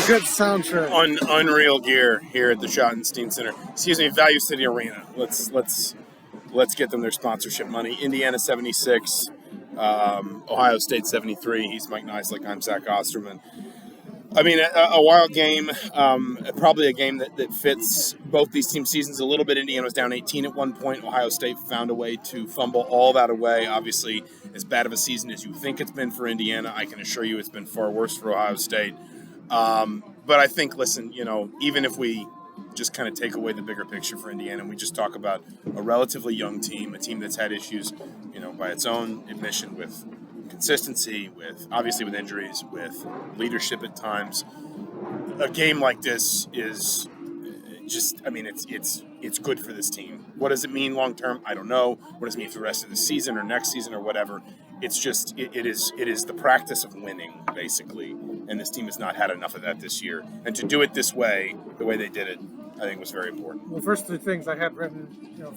Good soundtrack. Unreal gear here at the Schottenstein Center. Excuse me, Value City Arena. Let's get them their sponsorship money. Indiana 76, Ohio State 73. He's Mike Niziolek. I'm Zach Osterman. I mean, a wild game, probably a game that fits both these team seasons a little bit. Indiana was down 18 at one point. Ohio State found a way to fumble all that away. Obviously, as bad of a season as you think it's been for Indiana, I can assure you it's been far worse for Ohio State. But I think, listen, even if we just kind of take away the bigger picture for Indiana and we just talk about a relatively young team, a team that's had issues, by its own admission with consistency, with injuries, with leadership at times. A game like this is just, it's good for this team. What does it mean long term? I don't know. What does it mean for the rest of the season or next season or whatever? It's just, it is the practice of winning, basically. And this team has not had enough of that this year. And to do it this way, the way they did it, I think was very important. Well, first two things I had written,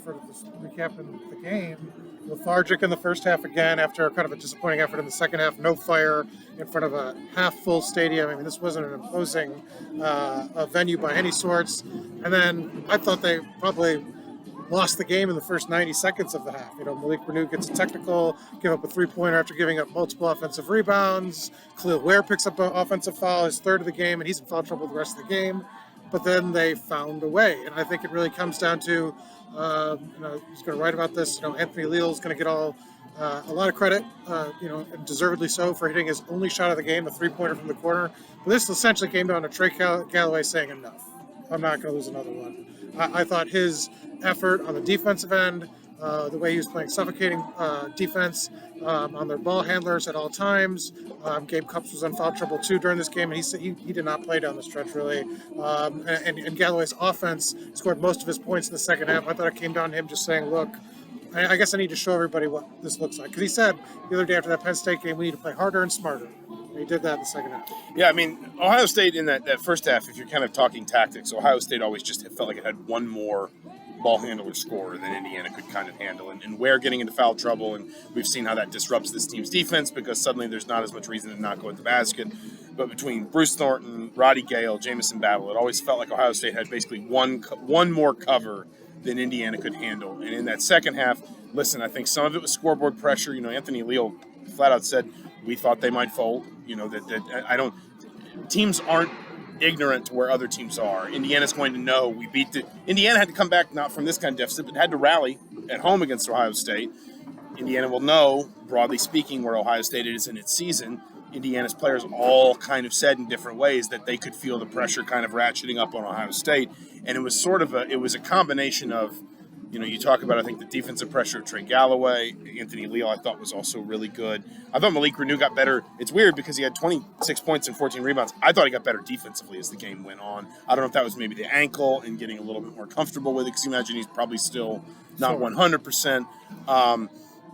for this recapping the game. Lethargic in the first half again after kind of a disappointing effort in the second half. No fire in front of a half-full stadium. I mean, this wasn't an imposing venue by any sorts. And then I thought they probably lost the game in the first 90 seconds of the half. Malik Renew gets a technical, give up a three-pointer after giving up multiple offensive rebounds. Khalil Ware picks up an offensive foul, his third of the game, and he's in foul trouble the rest of the game. But then they found a way, and I think it really comes down to, he's going to write about this. Anthony Leal is going to get a lot of credit, and deservedly so, for hitting his only shot of the game, a three-pointer from the corner. But this essentially came down to Trey Galloway saying enough. I'm not going to lose another one. I thought his effort on the defensive end, the way he was playing suffocating defense on their ball handlers at all times. Gabe Cupps was in foul trouble too during this game, and he did not play down the stretch really. And Galloway's offense scored most of his points in the second half. I thought it came down to him just saying, look, I guess I need to show everybody what this looks like. Because he said the other day after that Penn State game, we need to play harder and smarter. And he did that in the second half. Yeah, Ohio State in that first half, if you're kind of talking tactics, Ohio State always just felt like it had one more ball handler scorer than Indiana could kind of handle. And Ware getting into foul trouble, and we've seen how that disrupts this team's defense because suddenly there's not as much reason to not go at the basket. But between Bruce Thornton, Roddy Gale, Jamison Battle, it always felt like Ohio State had basically one more cover than Indiana could handle. And in that second half, listen, I think some of it was scoreboard pressure. Anthony Leal flat out said, we thought they might fold. Teams aren't ignorant to where other teams are. Indiana's going to know Indiana had to come back not from this kind of deficit, but had to rally at home against Ohio State. Indiana will know, broadly speaking, where Ohio State is in its season. Indiana's players all kind of said in different ways that they could feel the pressure kind of ratcheting up on Ohio State. And it was a combination of, you talk about, I think, the defensive pressure of Trey Galloway. Anthony Leal, I thought, was also really good. I thought Malik Renew got better. It's weird because he had 26 points and 14 rebounds. I thought he got better defensively as the game went on. I don't know if that was maybe the ankle and getting a little bit more comfortable with it, because you imagine he's probably still not 100%.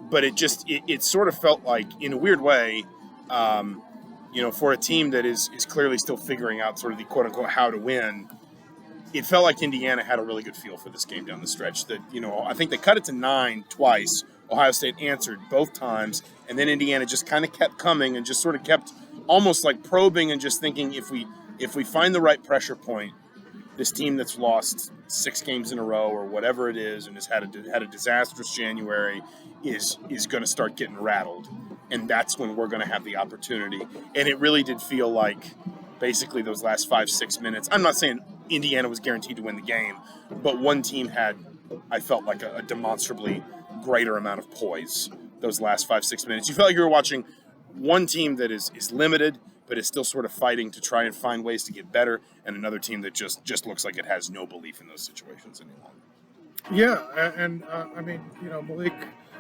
But it sort of felt like, in a weird way, for a team that is clearly still figuring out sort of the quote-unquote how to win, it felt like Indiana had a really good feel for this game down the stretch. That, I think they cut it to 9 twice. Ohio State answered both times, and then Indiana just kind of kept coming and just sort of kept almost like probing and just thinking, if we find the right pressure point, this team that's lost 6 games in a row or whatever it is and has had a disastrous January is going to start getting rattled, and that's when we're going to have the opportunity. And it really did feel like basically those last 5-6 minutes. I'm not saying Indiana was guaranteed to win the game, but one team had, I felt like, a demonstrably greater amount of poise those last 5-6 minutes. You felt like you were watching one team that is limited, but is still sort of fighting to try and find ways to get better, and another team that just looks like it has no belief in those situations any longer. Yeah, and Malik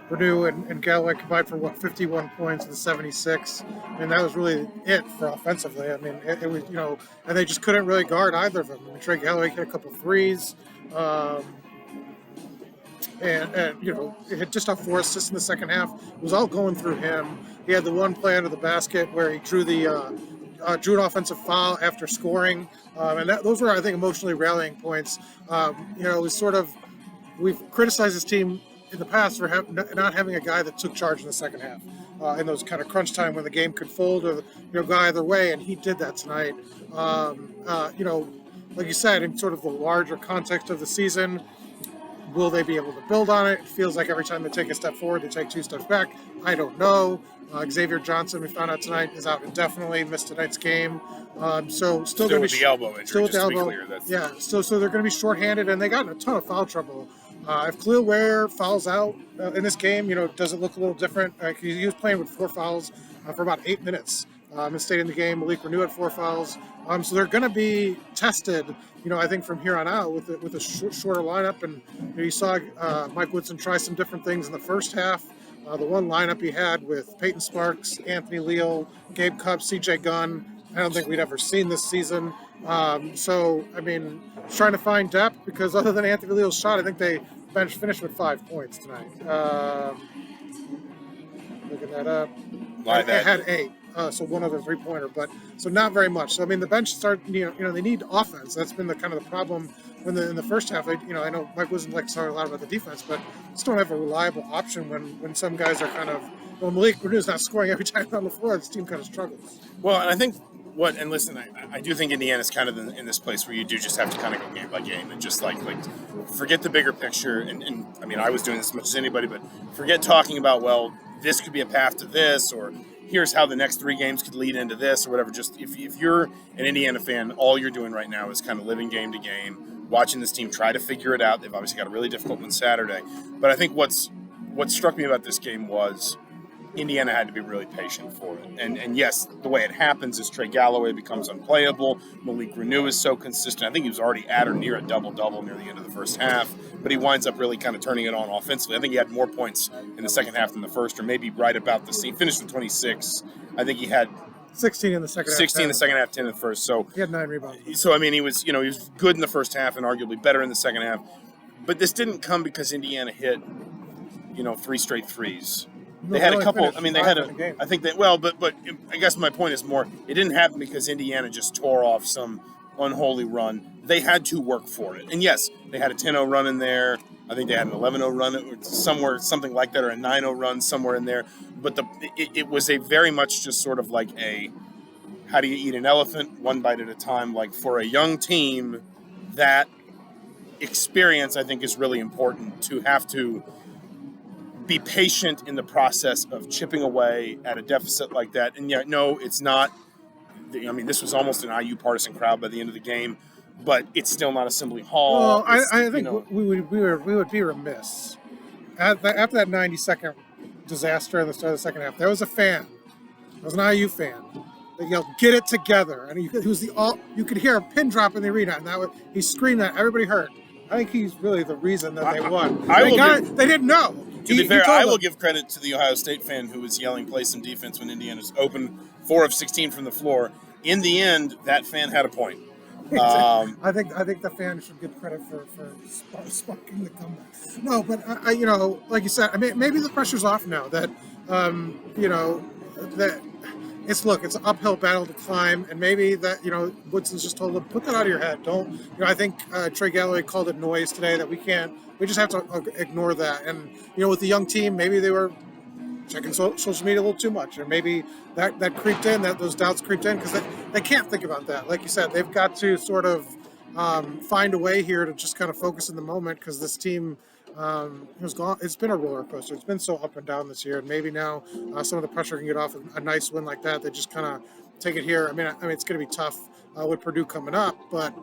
Renew and Galloway combined for 51 points and 76. And that was really it for offensively. It was, and they just couldn't really guard either of them. Trey Galloway hit a couple threes. And it had just off 4 assists in the second half. It was all going through him. He had the one play under the basket where he drew an offensive foul after scoring. And those were, I think, emotionally rallying points. It was sort of, we've criticized this team in the past for not having a guy that took charge in the second half. in those kind of crunch time when the game could fold or go either way, and he did that tonight. Like you said, in sort of the larger context of the season, will they be able to build on it? It feels like every time they take a step forward, they take 2 steps back. I don't know. Xavier Johnson, we found out tonight, is out indefinitely, missed tonight's game. So still going to be with the elbow injury. Still with the elbow. Clear, so they're going to be shorthanded, and they got in a ton of foul trouble. If Khalil Ware fouls out in this game, does it look a little different? He was playing with 4 fouls for about 8 minutes. And stayed in the game. Malik Renew had 4 fouls. So they're going to be tested, I think from here on out with a shorter lineup. And you saw Mike Woodson try some different things in the first half. The one lineup he had with Peyton Sparks, Anthony Leal, Gabe Cupp, CJ Gunn, I don't think we'd ever seen this season. Trying to find depth, because other than Anthony Leal's shot, I think they bench finished with 5 points tonight. Looking that up. They had 8. So one other 3-pointer, but so not very much. So the bench they need offense. That's been the kind of the problem when in the first half. I know Mike wasn't talking a lot about the defense, but just don't have a reliable option when some guys are kind of Malik Renew's not scoring every time on the floor. This team kind of struggles. Well, and I think I do think Indiana's kind of in this place where you do just have to kind of go game by game and just forget the bigger picture. And I was doing this as much as anybody, but forget talking about, well, this could be a path to this, or here's how the next 3 games could lead into this, or whatever. Just if you're an Indiana fan, all you're doing right now is kind of living game to game, watching this team try to figure it out. They've obviously got a really difficult one Saturday. But I think what struck me about this game was Indiana had to be really patient for it. And yes, the way it happens is Trey Galloway becomes unplayable. Malik Renew is so consistent. I think he was already at or near a double-double near the end of the first half, but he winds up really kind of turning it on offensively. I think he had more points in the second half than the first, or maybe right about the same. Finished with 26. I think he had 16 in the second half. 16 in the second half, 10 in the first. So he had 9 rebounds. So he was good in the first half and arguably better in the second half. But this didn't come because Indiana hit 3 straight threes. They had a couple. They had a. I think that. Well, but I guess my point is more. It didn't happen because Indiana just tore off some unholy run. They had to work for it. And yes, they had a 10-0 run in there. I think they had an 11-0 run somewhere, something like that, or a 9-0 run somewhere in there. But it was a very much just sort of like a, how do you eat an elephant, one bite at a time. Like for a young team, that experience I think is really important, to have to be patient in the process of chipping away at a deficit like that. And yet, no, it's not. This was almost an IU partisan crowd by the end of the game, but it's still not Assembly Hall. Well, I think we would be remiss after that 90-second disaster in the start of the second half. There was a fan. There was an IU fan that yelled, "Get it together!" And you could hear a pin drop in the arena, and he screamed that. Everybody heard. I think he's really the reason that they won. They didn't know. To be fair, I will give credit to the Ohio State fan who was yelling, "Play some defense," when Indiana's open 4 of 16 from the floor. In the end, that fan had a point. I think the fan should get credit for sparking the comeback. No, but like you said, maybe the pressure's off now. That that it's an uphill battle to climb, and maybe that Woodson's just told them, put that out of your head. Don't. I think Trey Galloway called it noise today. That we just have to ignore that. And with the young team, maybe they were checking social media a little too much, or maybe that creeped in, those doubts creeped in, because they can't think about that. Like you said, they've got to sort of find a way here to just kind of focus in the moment, because this team has gone. It's been a roller coaster. It's been so up and down this year, and maybe now some of the pressure can get off a nice win like that. They just kind of take it here. It's going to be tough with Purdue coming up, but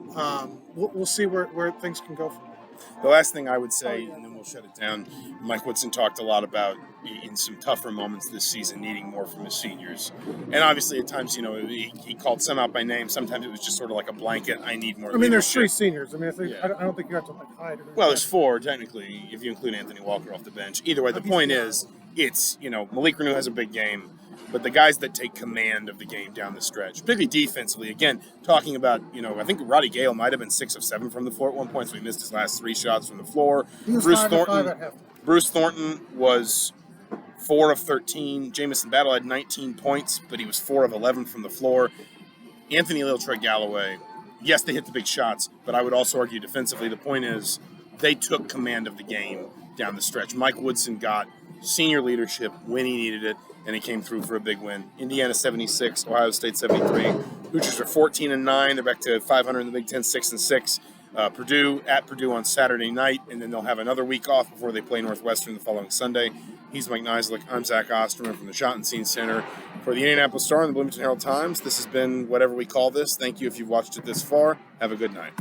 we'll see where things can go from there. The last thing I would say, and then we'll shut it down, Mike Woodson talked a lot about, in some tougher moments this season, needing more from his seniors. And obviously at times, he called some out by name. Sometimes it was just sort of like a blanket, I need more leadership. There's 3 seniors. I don't think you have to hide it. Well, there's 4, technically, if you include Anthony Walker off the bench. Either way, the point is, it's, Malik Renew has a big game. But the guys that take command of the game down the stretch, particularly defensively, again, talking about, I think Roddy Gale might have been 6 of 7 from the floor at one point, so he missed his last 3 shots from the floor. Bruce Thornton was 4 of 13. Jamison Battle had 19 points, but he was 4 of 11 from the floor. Anthony Leal, Trey Galloway, yes, they hit the big shots, but I would also argue defensively, the point is they took command of the game down the stretch. Mike Woodson got senior leadership when he needed it, and he came through for a big win. Indiana 76, Ohio State 73. Hoosiers are 14-9. They're back to 500 in the Big Ten, 6-6. Purdue on Saturday night, and then they'll have another week off before they play Northwestern the following Sunday. He's Mike Niziolek. I'm Zach Osterman from the Shot and Scene Center for the Indianapolis Star and the Bloomington Herald-Times. This has been whatever we call this. Thank you if you've watched it this far. Have a good night.